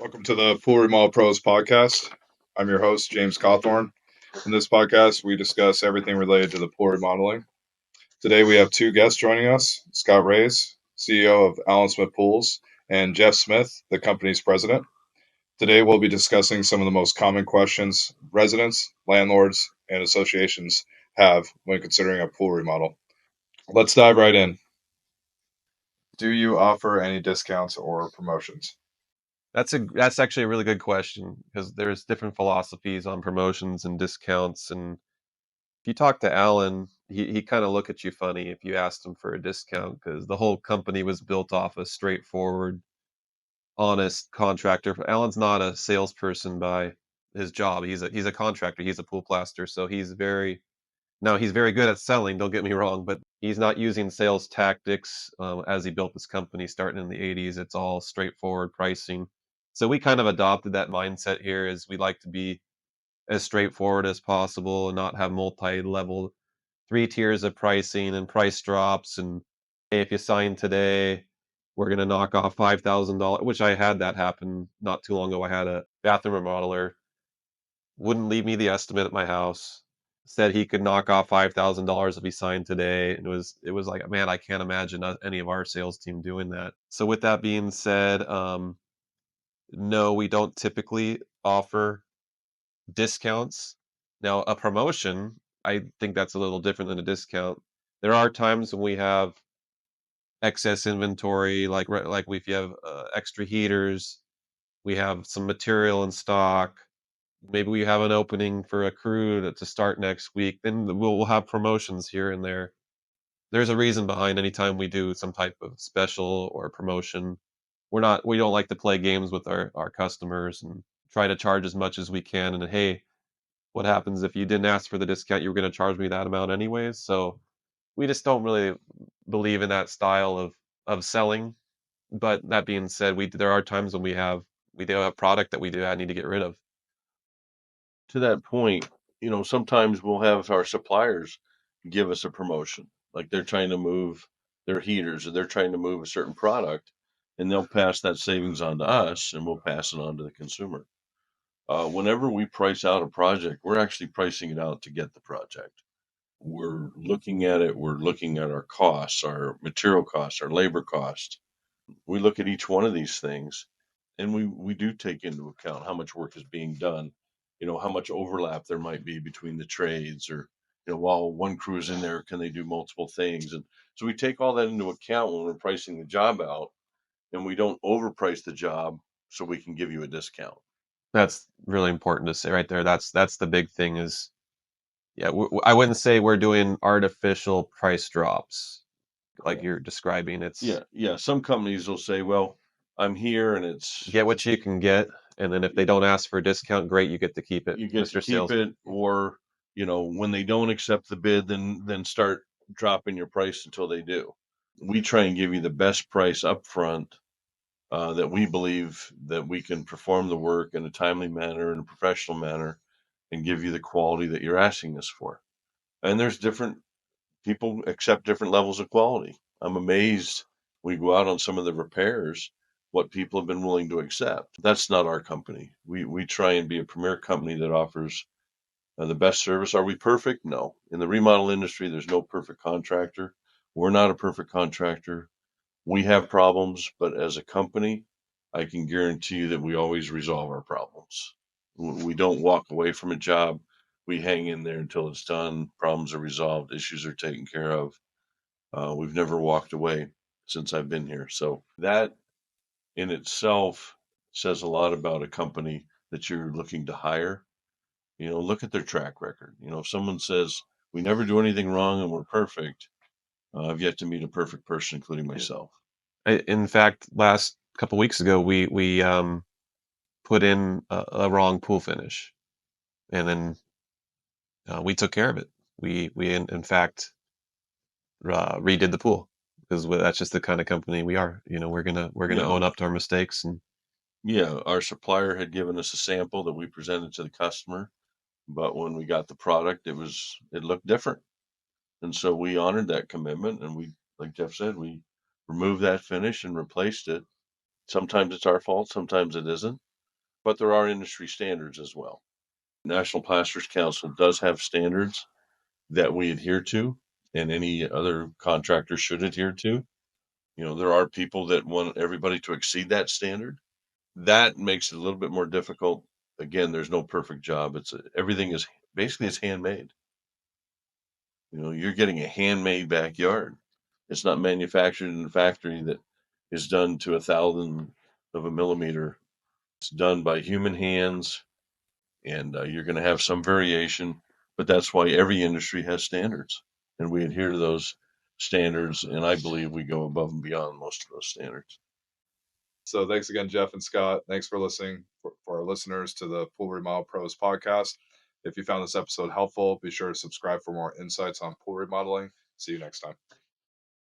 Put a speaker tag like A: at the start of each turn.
A: Welcome to the Pool Remodel Pros podcast. I'm your host, James Cawthorn. In this podcast, we discuss everything related to the pool remodeling. Today, we have two guests joining us, Scott Reyes, CEO of Allen Smith Pools, and Jeff Smith, the company's president. Today, we'll be discussing some of the most common questions residents, landlords, and associations have when considering a pool remodel. Let's dive right in. Do you offer any discounts or promotions?
B: That's actually a really good question because there's different philosophies on promotions and discounts. And if you talk to Alan, he kind of look at you funny if you asked him for a discount because the whole company was built off a straightforward, honest contractor. Alan's not a salesperson by his job. He's a contractor. He's a pool plaster, so he's very good at selling. Don't get me wrong, but he's not using sales tactics as he built this company starting in the '80s. It's all straightforward pricing. So we kind of adopted that mindset here as we like to be as straightforward as possible and not have multi-level three tiers of pricing and price drops. And hey, if you sign today, we're going to knock off $5,000, which I had that happen not too long ago. I had a bathroom remodeler wouldn't leave me the estimate at my house. Said he could knock off $5,000 if he signed today. And it was like, man, I can't imagine any of our sales team doing that. So with that being said, no, we don't typically offer discounts. Now, a promotion, I think that's a little different than a discount. There are times when we have excess inventory, like if you have extra heaters, we have some material in stock. Maybe we have an opening for a crew to start next week. Then we'll have promotions here and there. There's a reason behind any time we do some type of special or promotion. We don't like to play games with our customers and try to charge as much as we can. And hey, what happens if you didn't ask for the discount? You were going to charge me that amount anyways. So we just don't really believe in that style of selling. But that being said, there are times when we do have product that we do need to get rid of.
C: To that point, sometimes we'll have our suppliers give us a promotion, like they're trying to move their heaters or they're trying to move a certain product, and they'll pass that savings on to us, and we'll pass it on to the consumer. Whenever we price out a project, we're actually pricing it out to get the project. We're looking at it, we're looking at our costs, our material costs, our labor costs. We look at each one of these things, and we do take into account how much work is being done, how much overlap there might be between the trades, or while one crew is in there, can they do multiple things? And so we take all that into account when we're pricing the job out, and we don't overprice the job so we can give you a discount.
B: That's really important to say right there. That's the big thing is, yeah, I wouldn't say we're doing artificial price drops like you're describing. It's
C: Yeah, some companies will say, well, I'm here and it's
B: get what you can get, and then if they don't ask for a discount, great, you get to keep it,
C: you get to
B: Mr.
C: keep
B: Sales.
C: it, or when they don't accept the bid, then start dropping your price until they do. We try and give you the best price up front, that we believe that we can perform the work in a timely manner, in a professional manner, and give you the quality that you're asking us for. And there's different people accept different levels of quality. I'm amazed we go out on some of the repairs, what people have been willing to accept. That's not our company. We try and be a premier company that offers the best service. Are we perfect? No. In the remodel industry, there's no perfect contractor. We're not a perfect contractor. We have problems, but as a company, I can guarantee you that we always resolve our problems. We don't walk away from a job. We hang in there until it's done. Problems are resolved. Issues are taken care of. We've never walked away since I've been here. So that in itself says a lot about a company that you're looking to hire. Look at their track record. If someone says we never do anything wrong and we're perfect, I've yet to meet a perfect person, including myself.
B: In fact, last couple weeks ago, we put in a wrong pool finish, and then we took care of it. We in fact redid the pool because that's just the kind of company we are. We're gonna
C: Yeah,
B: own up to our mistakes. And
C: yeah. Our supplier had given us a sample that we presented to the customer, but when we got the product, it looked different, and so we honored that commitment, and we, like Jeff said, we removed that finish and replaced it. Sometimes it's our fault, sometimes it isn't. but there are industry standards as well. National Plasters Council does have standards that we adhere to, and any other contractor should adhere to. There are people that want everybody to exceed that standard. That makes it a little bit more difficult. Again, there's no perfect job. Everything is basically it's handmade. You're getting a handmade backyard. It's not manufactured in a factory that is done to 1,000 of a millimeter. It's done by human hands, and you're going to have some variation, but that's why every industry has standards, and we adhere to those standards, and I believe we go above and beyond most of those standards.
A: So thanks again, Jeff and Scott. Thanks for listening for our listeners to the Pool Remodel Pros podcast. If you found this episode helpful, be sure to subscribe for more insights on pool remodeling. See you next time.